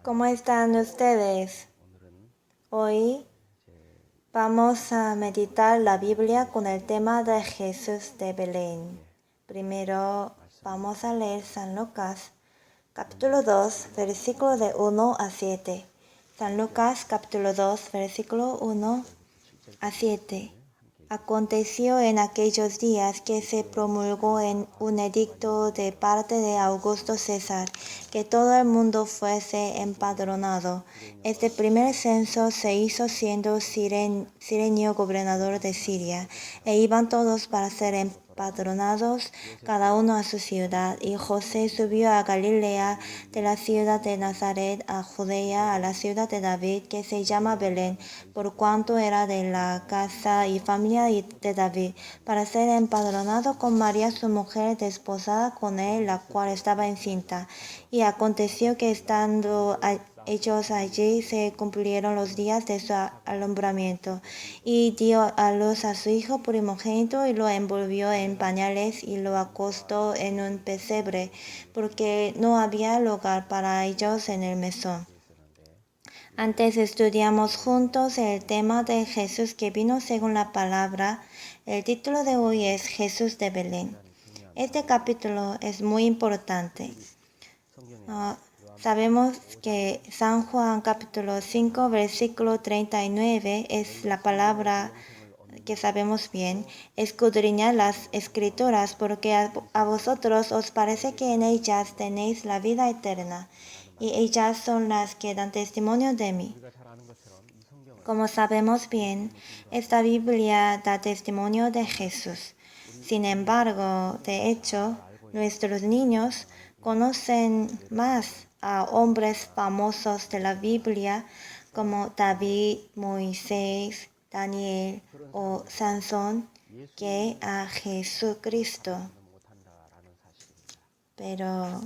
¿Cómo están ustedes? Hoy vamos a meditar la Biblia con el tema de Jesús de Belén. Primero vamos a leer San Lucas, capítulo 2, versículo de 1 a 7. San Lucas, capítulo 2, versículo 1 a 7. Aconteció en aquellos días que se promulgó en un edicto de parte de Augusto César, que todo el mundo fuese empadronado. Este primer censo se hizo siendo Cirenio gobernador de Siria, e iban todos para ser empadronados, cada uno a su ciudad. Y José subió a Galilea, de la ciudad de Nazaret a Judea, a la ciudad de David, que se llama Belén, por cuanto era de la casa y familia de David, para ser empadronado con María su mujer, desposada con él, la cual estaba encinta. Y aconteció que estando ellos allí, se cumplieron los días de su alumbramiento, y dio a luz a su hijo primogénito, y lo envolvió en pañales y lo acostó en un pesebre, porque no había lugar para ellos en el mesón. Antes estudiamos juntos el tema de Jesús que vino según la palabra. El título de hoy es Jesús de Belén. Este capítulo es muy importante. Sabemos que San Juan capítulo 5 versículo 39 es la palabra que sabemos bien. Escudriñad las escrituras, porque a vosotros os parece que en ellas tenéis la vida eterna, y ellas son las que dan testimonio de mí. Como sabemos bien, esta Biblia da testimonio de Jesús. Sin embargo, de hecho, nuestros niños conocen más a hombres famosos de la Biblia como David, Moisés, Daniel o Sansón que a Jesucristo. Pero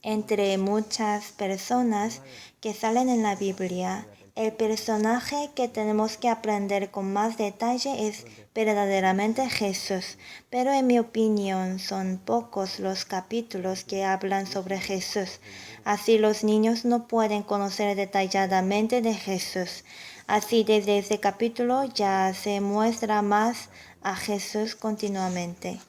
entre muchas personas que salen en la Biblia, el personaje que tenemos que aprender con más detalle es verdaderamente Jesús. Pero en mi opinión son pocos los capítulos que hablan sobre Jesús. Así los niños no pueden conocer detalladamente de Jesús. Así desde ese capítulo ya se muestra más a Jesús continuamente.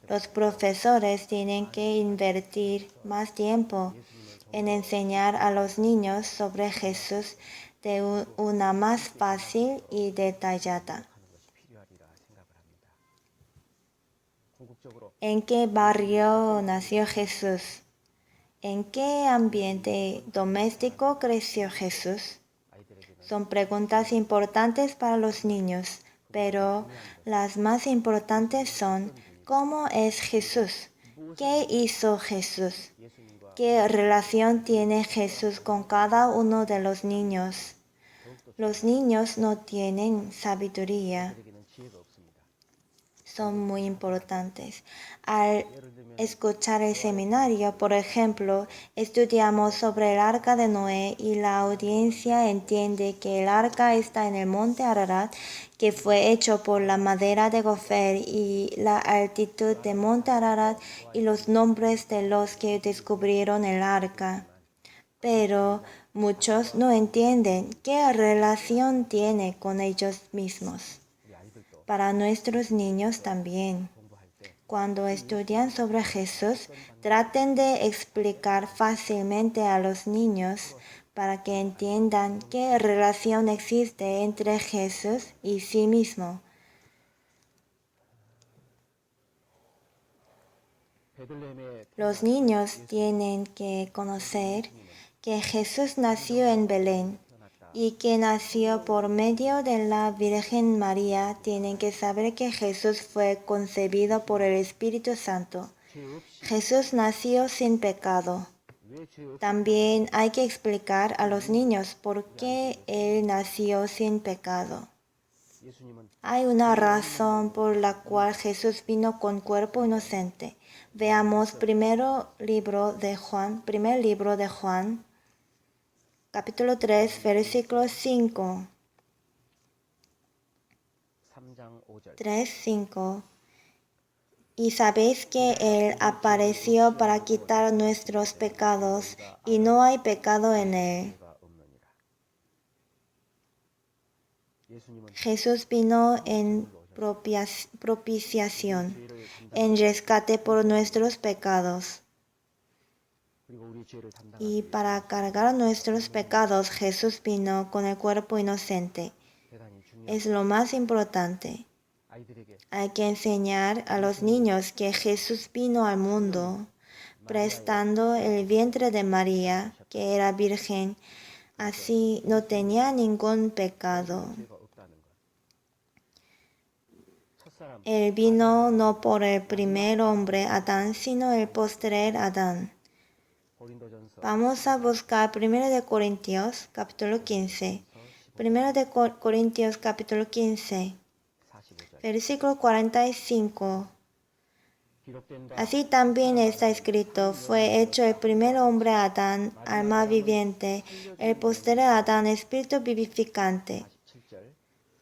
Los profesores tienen que invertir más tiempo en enseñar a los niños sobre Jesús de una más fácil y detallada. ¿En qué barrio nació Jesús? ¿En qué ambiente doméstico creció Jesús? Son preguntas importantes para los niños, pero las más importantes son: ¿cómo es Jesús? ¿Qué hizo Jesús? ¿Qué relación tiene Jesús con cada uno de los niños? Los niños no tienen sabiduría. Son muy importantes. Al escuchar el seminario, por ejemplo, estudiamos sobre el arca de Noé y la audiencia entiende que el arca está en el monte Ararat, que fue hecho por la madera de gofer, y la altitud de monte Ararat y los nombres de los que descubrieron el arca. Pero muchos no entienden qué relación tiene con ellos mismos. Para nuestros niños también. Cuando estudian sobre Jesús, traten de explicar fácilmente a los niños para que entiendan qué relación existe entre Jesús y sí mismo. Los niños tienen que conocer que Jesús nació en Belén y que nació por medio de la Virgen María. Tienen que saber que Jesús fue concebido por el Espíritu Santo. Jesús nació sin pecado. También hay que explicar a los niños por qué Él nació sin pecado. Hay una razón por la cual Jesús vino con cuerpo inocente. Veamos primer libro de Juan, capítulo 3, versículo 5. 3:5. Y sabéis que Él apareció para quitar nuestros pecados, y no hay pecado en Él. Jesús vino en propiciación, en rescate por nuestros pecados. Y para cargar nuestros pecados, Jesús vino con el cuerpo inocente. Es lo más importante. Hay que enseñar a los niños que Jesús vino al mundo, prestando el vientre de María, que era virgen, así no tenía ningún pecado. Él vino no por el primer hombre Adán, sino el postrer Adán. Vamos a buscar 1 Corintios, capítulo 15. 1 Corintios, capítulo 15, versículo 45. Así también está escrito, fue hecho el primer hombre Adán, alma viviente, el posterior Adán, espíritu vivificante.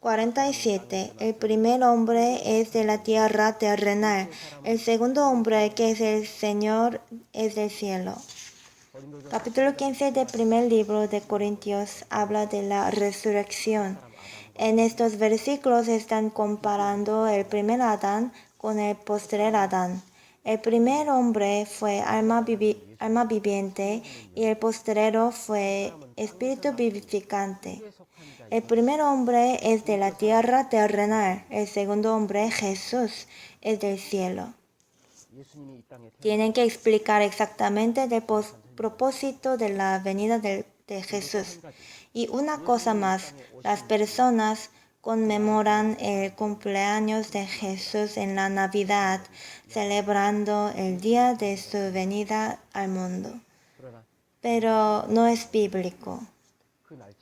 47. El primer hombre es de la tierra terrenal, el segundo hombre que es el Señor es del cielo. Capítulo 15 del primer libro de Corintios habla de la resurrección. En estos versículos están comparando el primer Adán con el postrer Adán. El primer hombre fue alma viviente y el postrero fue espíritu vivificante. El primer hombre es de la tierra terrenal, el segundo hombre, Jesús, es del cielo. Tienen que explicar exactamente el propósito de la venida de Jesús. Y una cosa más, las personas conmemoran el cumpleaños de Jesús en la Navidad, celebrando el día de su venida al mundo. Pero no es bíblico.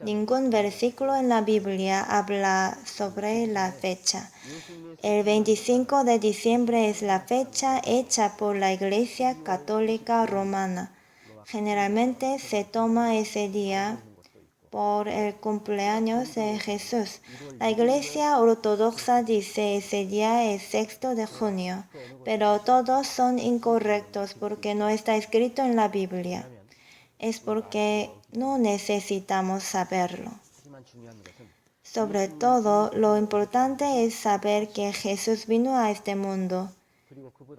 Ningún versículo en la Biblia habla sobre la fecha. El 25 de diciembre es la fecha hecha por la Iglesia Católica Romana. Generalmente se toma ese día por el cumpleaños de Jesús. La Iglesia Ortodoxa dice ese día es 6 de junio, pero todos son incorrectos porque no está escrito en la Biblia. Es porque no necesitamos saberlo. Sobre todo, lo importante es saber que Jesús vino a este mundo.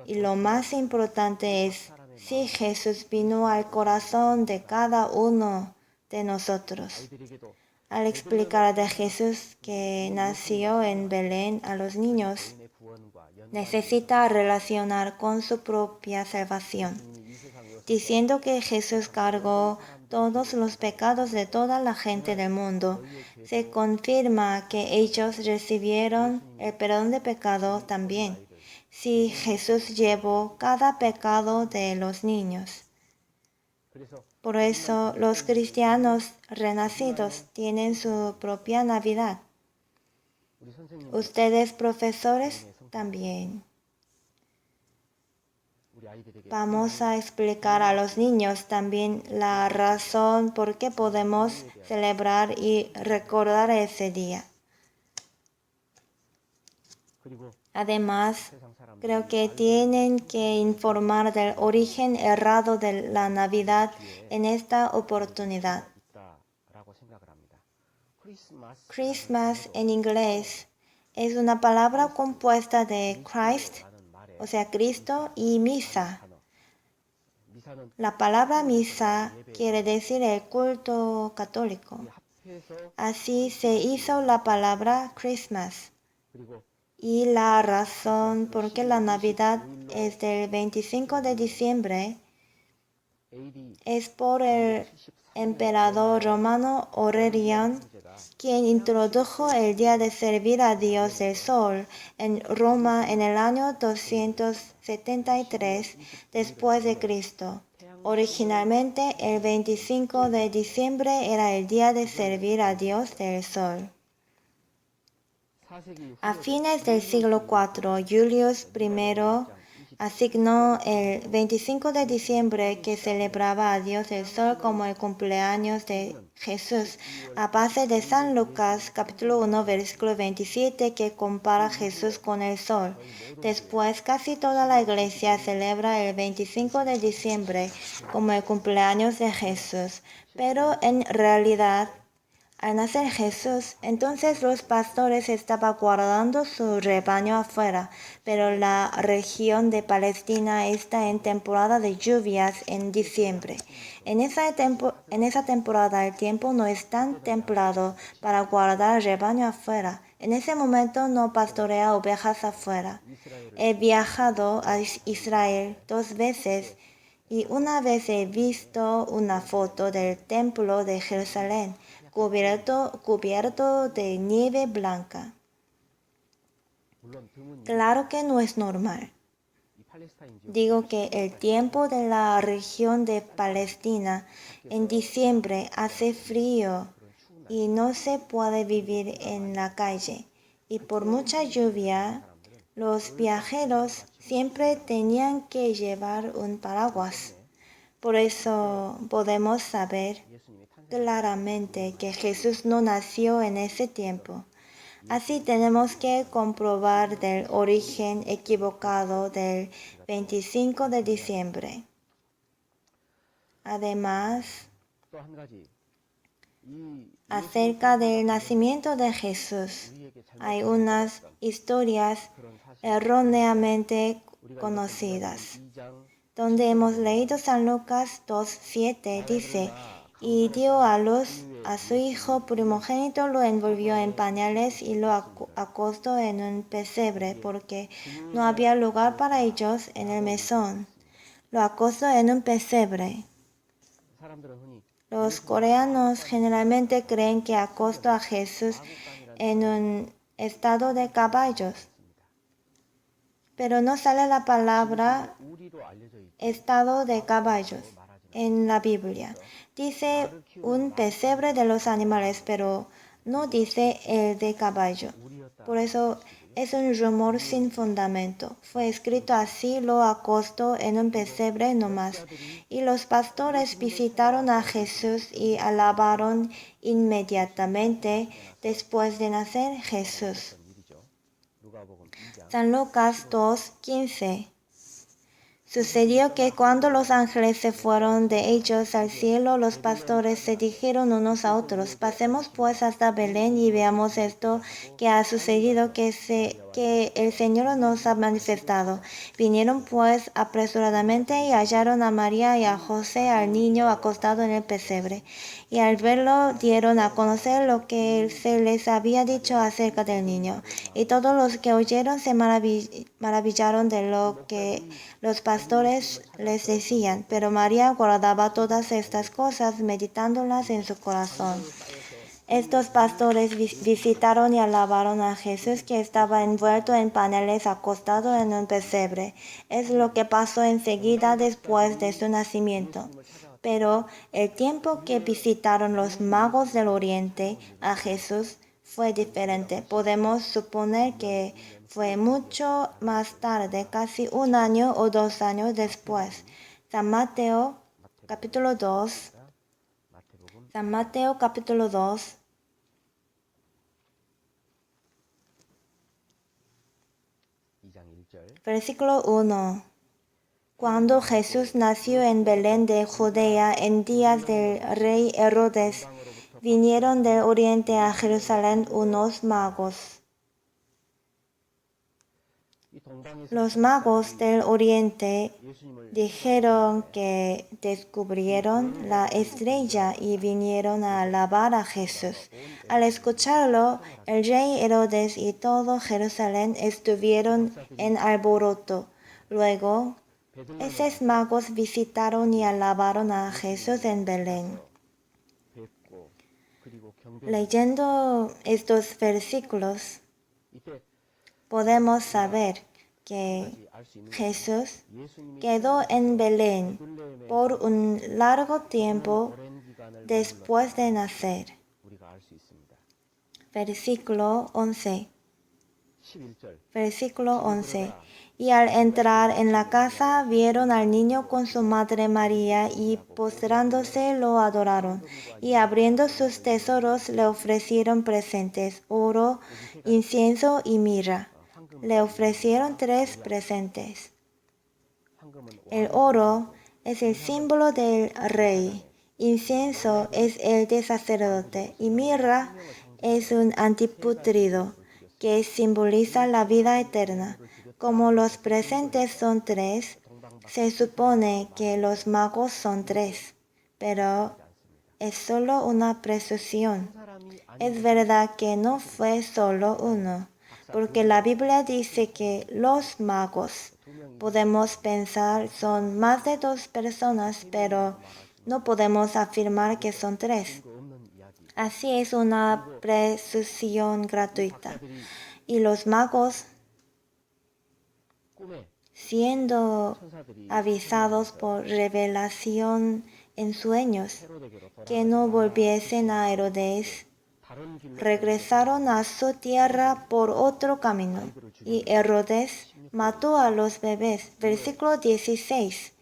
Y lo más importante es si Jesús vino al corazón de cada uno de nosotros. Al explicar de Jesús que nació en Belén a los niños, necesita relacionar con su propia salvación, diciendo que Jesús cargó todos los pecados de toda la gente del mundo. Se confirma que ellos recibieron el perdón de pecados también, si Jesús llevó cada pecado de los niños. Por eso los cristianos renacidos tienen su propia Navidad. Ustedes, profesores, también. Vamos a explicar a los niños también la razón por qué podemos celebrar y recordar ese día. Además, creo que tienen que informar del origen errado de la Navidad en esta oportunidad. Christmas en inglés es una palabra compuesta de Christ, o sea, Cristo, y misa. La palabra misa quiere decir el culto católico. Así se hizo la palabra Christmas. Y la razón por qué la Navidad es del 25 de diciembre es por el emperador romano Aureliano, quien introdujo el día de servir a Dios del Sol en Roma en el año 273 después de Cristo. Originalmente, el 25 de diciembre era el día de servir a Dios del Sol. A fines del siglo IV, Julius I asignó el 25 de diciembre que celebraba a Dios el Sol como el cumpleaños de Jesús, a base de San Lucas capítulo 1 versículo 27 que compara a Jesús con el Sol. Después casi toda la iglesia celebra el 25 de diciembre como el cumpleaños de Jesús, pero en realidad al nacer Jesús, entonces los pastores estaban guardando su rebaño afuera, pero la región de Palestina está en temporada de lluvias en diciembre. En esa temporada el tiempo no es tan templado para guardar el rebaño afuera. En ese momento no pastorea ovejas afuera. He viajado a Israel 2 veces y una vez he visto una foto del templo de Jerusalén cubierto de nieve blanca. Claro que no es normal. Digo que el tiempo de la región de Palestina en diciembre hace frío y no se puede vivir en la calle. Y por mucha lluvia, los viajeros siempre tenían que llevar un paraguas. Por eso podemos saber claramente que Jesús no nació en ese tiempo. Así tenemos que comprobar del origen equivocado del 25 de diciembre. Además, acerca del nacimiento de Jesús, hay unas historias erróneamente conocidas, donde hemos leído San Lucas 2:7, dice: y dio a luz a su hijo primogénito, lo envolvió en pañales y lo acostó en un pesebre, porque no había lugar para ellos en el mesón. Lo acostó en un pesebre. Los coreanos generalmente creen que acostó a Jesús en un estado de caballos, pero no sale la palabra estado de caballos en la Biblia. Dice un pesebre de los animales, pero no dice el de caballo. Por eso es un rumor sin fundamento. Fue escrito así: lo acostó en un pesebre nomás. Y los pastores visitaron a Jesús y alabaron inmediatamente después de nacer Jesús. San Lucas 2:15. Sucedió que cuando los ángeles se fueron de ellos al cielo, los pastores se dijeron unos a otros: pasemos pues hasta Belén y veamos esto que ha sucedido, que el Señor nos ha manifestado. Vinieron pues apresuradamente y hallaron a María y a José al niño acostado en el pesebre. Y al verlo dieron a conocer lo que se les había dicho acerca del niño. Y todos los que oyeron se maravillaron de lo que los pastores les decían, pero María guardaba todas estas cosas, meditándolas en su corazón. Estos pastores visitaron y alabaron a Jesús, que estaba envuelto en pañales, acostado en un pesebre. Es lo que pasó enseguida después de su nacimiento. Pero el tiempo que visitaron los magos del oriente a Jesús fue diferente. Podemos suponer que fue mucho más tarde, casi 1 año o 2 años después. San Mateo capítulo 2. San Mateo capítulo 2. Versículo 1. Cuando Jesús nació en Belén de Judea en días del rey Herodes, vinieron del oriente a Jerusalén unos magos. Los magos del oriente dijeron que descubrieron la estrella y vinieron a alabar a Jesús. Al escucharlo, el rey Herodes y todo Jerusalén estuvieron en alboroto. Luego, esos magos visitaron y alabaron a Jesús en Belén. Leyendo estos versículos, podemos saber que Jesús quedó en Belén por un largo tiempo después de nacer. Versículo 11. Versículo 11. Y al entrar en la casa vieron al niño con su madre María y postrándose lo adoraron. Y abriendo sus tesoros le ofrecieron presentes, oro, incienso y mirra. Le ofrecieron 3 presentes. El oro es el símbolo del rey, incienso es el de sacerdote y mirra es un antiputrido que simboliza la vida eterna. Como los presentes son 3, se supone que los magos son 3, pero es solo una presunción. Es verdad que no fue solo uno, porque la Biblia dice que los magos, podemos pensar, son más de 2 personas, pero no podemos afirmar que son 3. Así es una presunción gratuita. Y los magos, siendo avisados por revelación en sueños que no volviesen a Herodes, regresaron a su tierra por otro camino, y Herodes mató a los bebés. Versículo 16.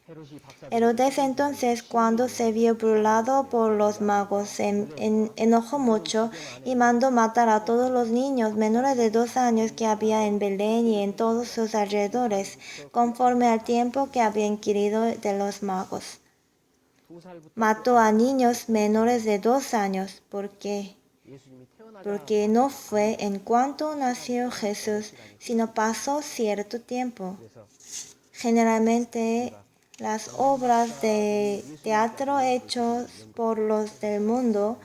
Herodes entonces, cuando se vio burlado por los magos, se enojó mucho y mandó matar a todos los niños menores de 2 años que había en Belén y en todos sus alrededores, conforme al tiempo que había inquirido de los magos. Mató a niños menores de 2 años. ¿Por qué? Porque no fue en cuanto nació Jesús, sino pasó cierto tiempo. Generalmente, las obras de teatro hechas por los del mundo,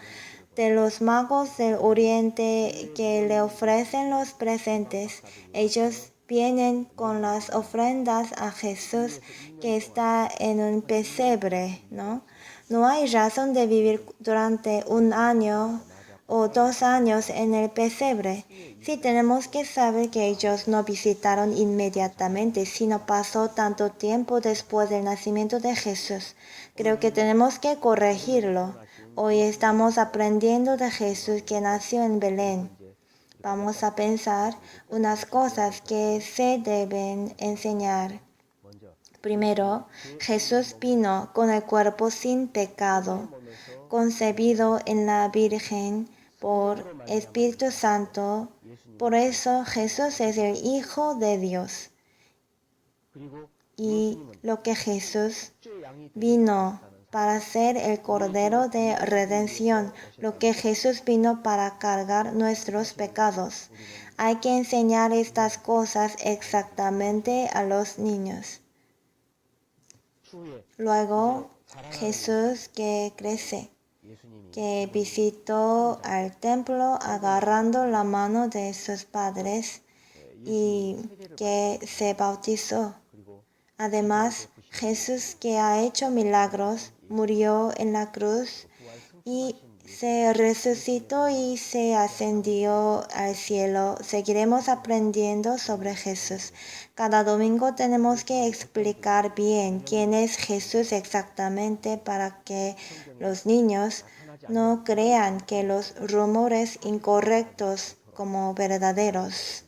de los magos del oriente que le ofrecen los presentes, ellos vienen con las ofrendas a Jesús que está en un pesebre, ¿no? No hay razón de vivir durante 1 año o 2 años en el pesebre. Sí, tenemos que saber que ellos no visitaron inmediatamente, sino pasó tanto tiempo después del nacimiento de Jesús. Creo que tenemos que corregirlo. Hoy estamos aprendiendo de Jesús que nació en Belén. Vamos a pensar unas cosas que se deben enseñar. Primero, Jesús vino con el cuerpo sin pecado, concebido en la Virgen por Espíritu Santo. Por eso Jesús es el Hijo de Dios. Y lo que Jesús vino para ser el Cordero de Redención, lo que Jesús vino para cargar nuestros pecados. Hay que enseñar estas cosas exactamente a los niños. Luego, Jesús que crece, que visitó al templo agarrando la mano de sus padres y que se bautizó. Además, Jesús que ha hecho milagros, murió en la cruz y se resucitó y se ascendió al cielo. Seguiremos aprendiendo sobre Jesús. Cada domingo tenemos que explicar bien quién es Jesús exactamente para que los niños no crean que los rumores incorrectos como verdaderos.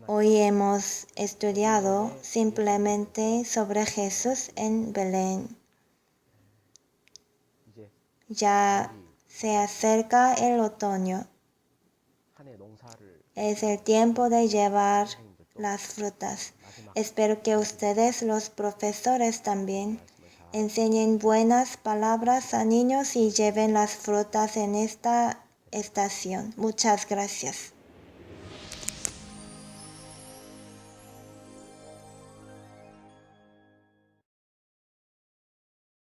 Hoy hemos estudiado simplemente sobre Jesús en Belén. Ya se acerca el otoño. Es el tiempo de llevar las frutas. Espero que ustedes, los profesores también, enseñen buenas palabras a niños y lleven las frutas en esta estación. Muchas gracias.